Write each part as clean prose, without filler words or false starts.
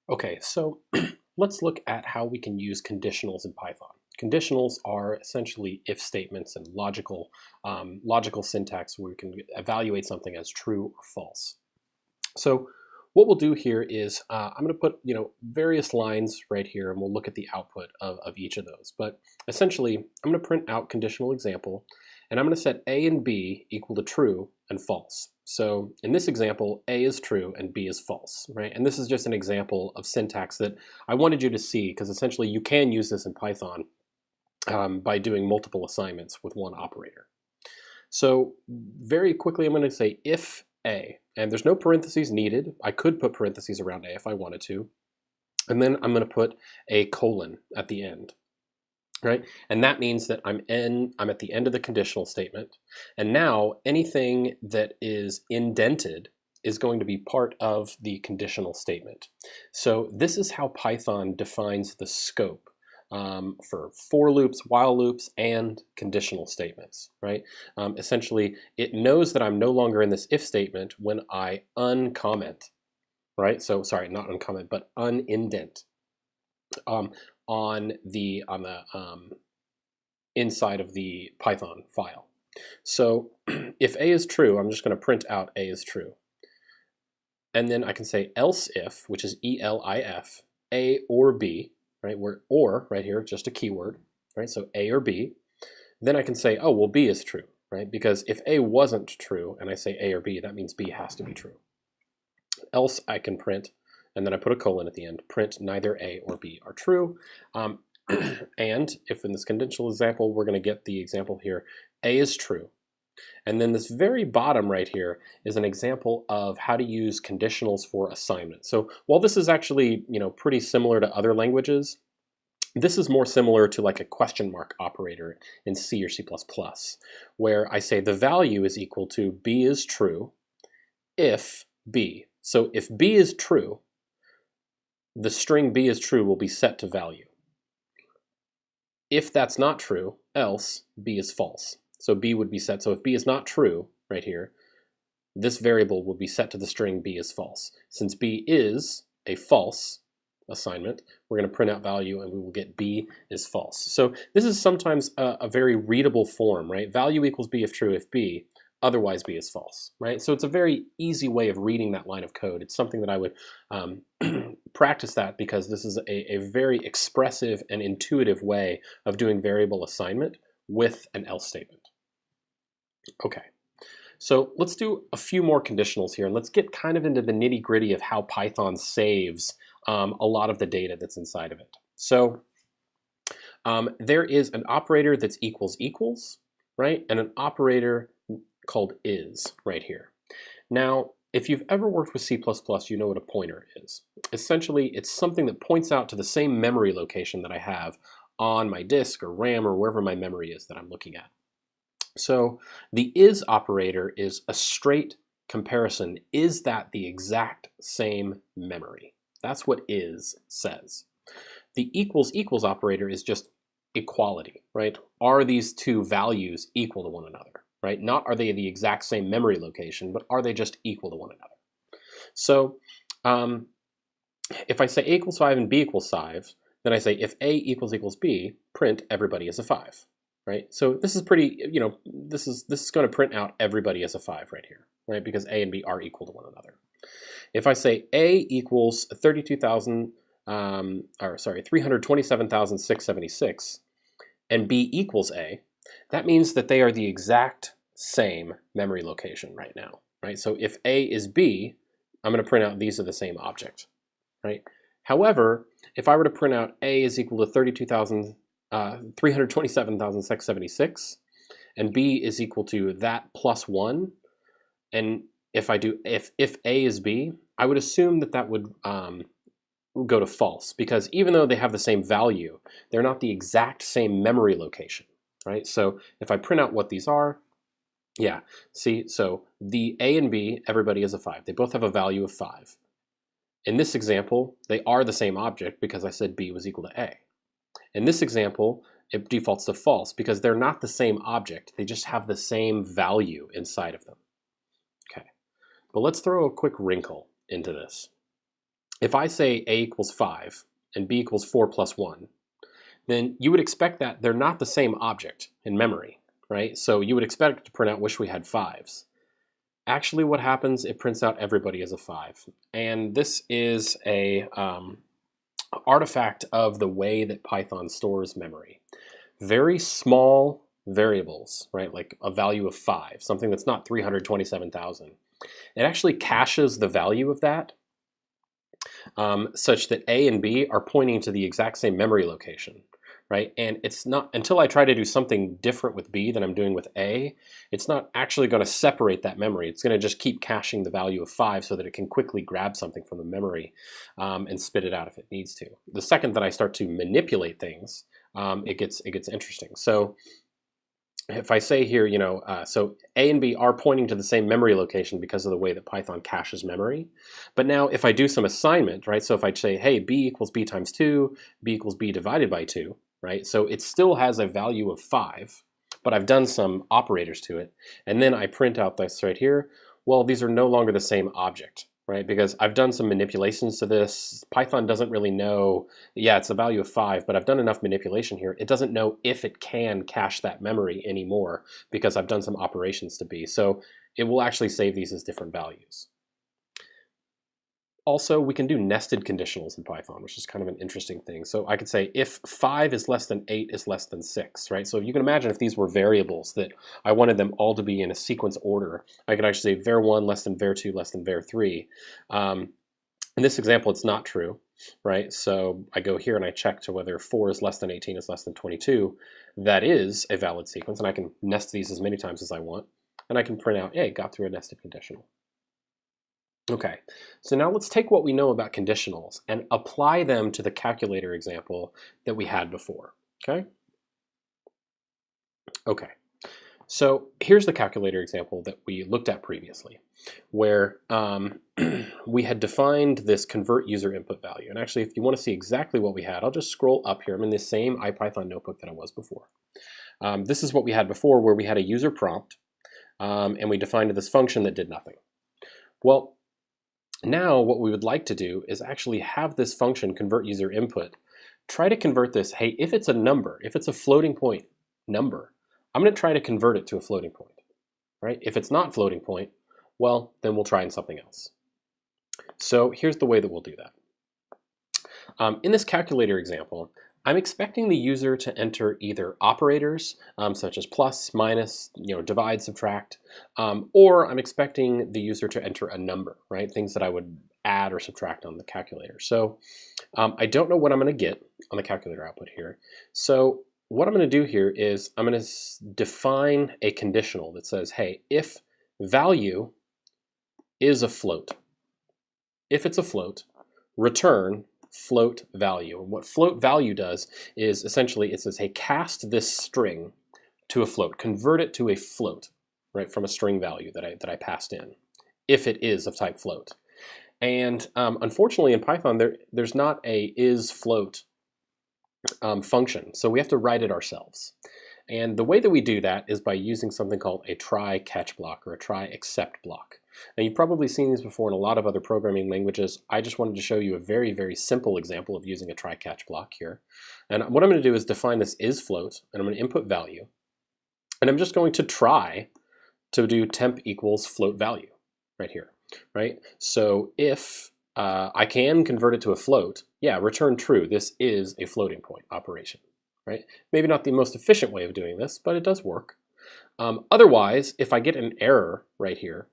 Okay, so let's look at how we can use conditionals in Python. Conditionals are essentially if statements and logical syntax where we can evaluate something as true or false. So what we'll do here is I'm going to put various lines right here, and we'll look at the output of each of those. But essentially, I'm going to print out conditional example, and I'm going to set A and B equal to true and false. So in this example, A is true and B is false, right? And this is just an example of syntax that I wanted you to see, because essentially you can use this in Python by doing multiple assignments with one operator. So very quickly, I'm going to say if A, and there's no parentheses needed. I could put parentheses around A if I wanted to. And then I'm going to put a colon at the end, right? And that means that I'm at the end of the conditional statement. And now anything that is indented is going to be part of the conditional statement. So this is how Python defines the scope for loops, while loops, and conditional statements, right? Essentially, it knows that I'm no longer in this if statement when I uncomment, right? So sorry, not uncomment, but unindent on the inside of the Python file. So if A is true, I'm just going to print out A is true. And then I can say else if, which is ELIF, A or B, right? Where or right here, just a keyword, right? So A or B. Then I can say, oh, well, B is true, right? Because if A wasn't true and I say A or B, that means B has to be true. Else I can print, and then I put a colon at the end, print neither A or B are true. And if in this conditional example, we're going to get the example here, A is true. And then this very bottom right here is an example of how to use conditionals for assignment. So while this is actually, pretty similar to other languages, this is more similar to like a question mark operator in C or C++, where I say the value is equal to B is true if B. So if B is true, the string B is true will be set to value. If that's not true, else B is false. So B would be set. So if B is not true, right here, this variable will be set to the string B is false. Since B is a false assignment, we're going to print out value and we will get B is false. So this is sometimes a very readable form, right? Value equals B if true if B, otherwise B is false, right? So it's a very easy way of reading that line of code. It's something that I would practice that, because this is a very expressive and intuitive way of doing variable assignment with an else statement. Okay, so let's do a few more conditionals here, and let's get kind of into the nitty-gritty of how Python saves a lot of the data that's inside of it. So there is an operator that's equals equals, right, and an operator called is right here. Now, if you've ever worked with C++, you know what a pointer is. Essentially, it's something that points out to the same memory location that I have on my disk or RAM or wherever my memory is that I'm looking at. So the is operator is a straight comparison. Is that the exact same memory? That's what is says. The equals equals operator is just equality, right? Are these two values equal to one another, right? Not are they the exact same memory location, but are they just equal to one another? So if I say A equals 5 and B equals 5, then I say if A equals B, print everybody as a 5. Right, so this is pretty, this is going to print out everybody as a 5 right here, right? Because A and B are equal to one another. If I say A equals 327,676, and B equals A, that means that they are the exact same memory location right now, right? So if A is B, I'm going to print out these are the same object, right? However, if I were to print out A is equal to 327,676, and B is equal to that plus 1, and if A is B, I would assume that would go to false, because even though they have the same value, they're not the exact same memory location, right? So if I print out what these are, yeah, see, so the A and B, everybody is a 5. They both have a value of 5. In this example, they are the same object because I said B was equal to A. In this example, it defaults to false because they're not the same object. They just have the same value inside of them. Okay, but let's throw a quick wrinkle into this. if I say a equals 5 and b equals 4 plus 1, then you would expect that they're not the same object in memory, right? So you would expect it to print out wish we had 5s. Actually, what happens, it prints out everybody as a 5. And this is a artifact of the way that Python stores memory. Very small variables, right, like a value of 5, something that's not 327,000. It actually caches the value of that such that A and B are pointing to the exact same memory location, right? And it's not until I try to do something different with B than I'm doing with A, it's not actually going to separate that memory. It's going to just keep caching the value of 5 so that it can quickly grab something from the memory and spit it out if it needs to. The second that I start to manipulate things, it gets interesting. So if I say here, so A and B are pointing to the same memory location because of the way that Python caches memory. But now if I do some assignment, right, so if I say, hey, B equals B times 2, B equals B divided by 2, right, so it still has a value of 5, but I've done some operators to it, and then I print out this right here, well, these are no longer the same object, right, because I've done some manipulations to this. Python doesn't really know, yeah, it's a value of 5, but I've done enough manipulation here. It doesn't know if it can cache that memory anymore because I've done some operations to B. So it will actually save these as different values. Also, we can do nested conditionals in Python, which is kind of an interesting thing. So I could say if 5 is less than 8 is less than 6, right? So you can imagine if these were variables that I wanted them all to be in a sequence order, I could actually say var1 less than var2 less than var3. In this example, it's not true, right? So I go here and I check to whether 4 is less than 18 is less than 22. That is a valid sequence, and I can nest these as many times as I want, and I can print out, hey, got through a nested conditional. Okay, so now let's take what we know about conditionals and apply them to the calculator example that we had before, okay? Okay, so here's the calculator example that we looked at previously, where we had defined this convert user input value. And actually, if you want to see exactly what we had, I'll just scroll up here. I'm in the same IPython notebook that I was before. This is what we had before, where we had a user prompt, and we defined this function that did nothing. Well, now what we would like to do is actually have this function convert user input. Try to convert this, hey, if it's a number, if it's a floating point number, I'm going to try to convert it to a floating point, right? If it's not floating point, well, then we'll try in something else. So here's the way that we'll do that. In this calculator example, I'm expecting the user to enter either operators, such as plus, minus, divide, subtract, or I'm expecting the user to enter a number, right? Things that I would add or subtract on the calculator. So I don't know what I'm going to get on the calculator output here. So what I'm going to do here is I'm going to define a conditional that says, hey, if value is a float, if it's a float, return float value. And what float value does is essentially it says, hey, cast this string to a float, convert it to a float, right, from a string value that I passed in, if it is of type float. And unfortunately in Python there's not a isFloat function, so we have to write it ourselves. And the way that we do that is by using something called a try catch block or a try except block. Now you've probably seen these before in a lot of other programming languages. I just wanted to show you a very, very simple example of using a try catch block here. And what I'm going to do is define this isFloat, and I'm going to input value. And I'm just going to try to do temp equals float value right here, right? So if I can convert it to a float, yeah, return true. This is a floating point operation, right? Maybe not the most efficient way of doing this, but it does work. Otherwise, if I get an error right here,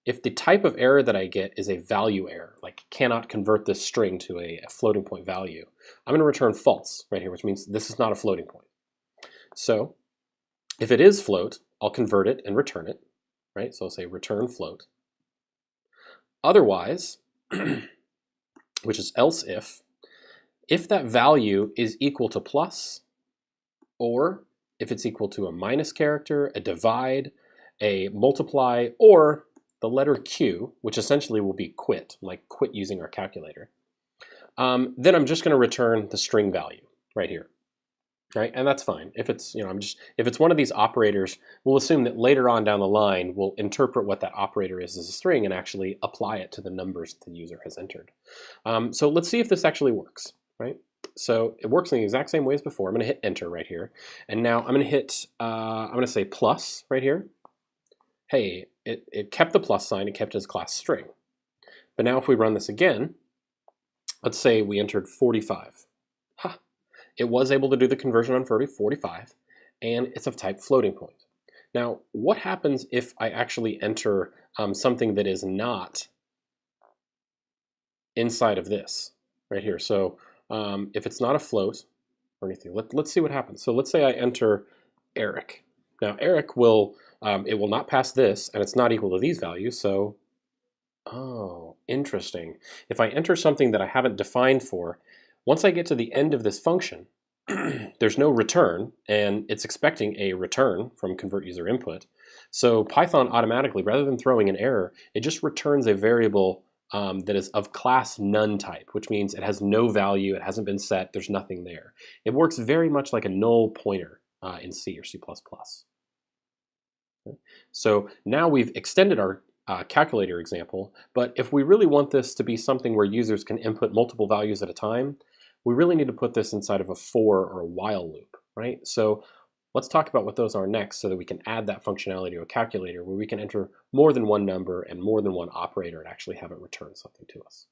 if the type of error that I get is a value error, like cannot convert this string to a floating point value, I'm going to return false right here, which means this is not a floating point. So if it is float, I'll convert it and return it, right? So I'll say return float. Otherwise, which is else if that value is equal to plus, or if it's equal to a minus character, a divide, a multiply, or the letter Q, which essentially will be quit, like quit using our calculator, then I'm just going to return the string value right here. right? And that's fine. If it's, if it's one of these operators, we'll assume that later on down the line, we'll interpret what that operator is as a string and actually apply it to the numbers that the user has entered. So let's see if this actually works, right? So it works in the exact same way as before. I'm going to hit enter right here. And now I'm going to hit, I'm going to say plus right here. Hey, it kept the plus sign, it kept it as class string. But now if we run this again, let's say we entered 45. Ha! It was able to do the conversion on 45, and it's of type floating point. Now, what happens if I actually enter something that is not inside of this right here? So if it's not a float or anything, let's see what happens. So let's say I enter Eric. Now Eric will, it will not pass this, and it's not equal to these values, so, oh, interesting. If I enter something that I haven't defined for, once I get to the end of this function, there's no return, and it's expecting a return from convert user input. So Python automatically, rather than throwing an error, it just returns a variable that is of class none type, which means it has no value, it hasn't been set, there's nothing there. It works very much like a null pointer in C or C++. Okay. So now we've extended our calculator example, but if we really want this to be something where users can input multiple values at a time, we really need to put this inside of a for or a while loop, right? So let's talk about what those are next so that we can add that functionality to a calculator where we can enter more than one number and more than one operator and actually have it return something to us.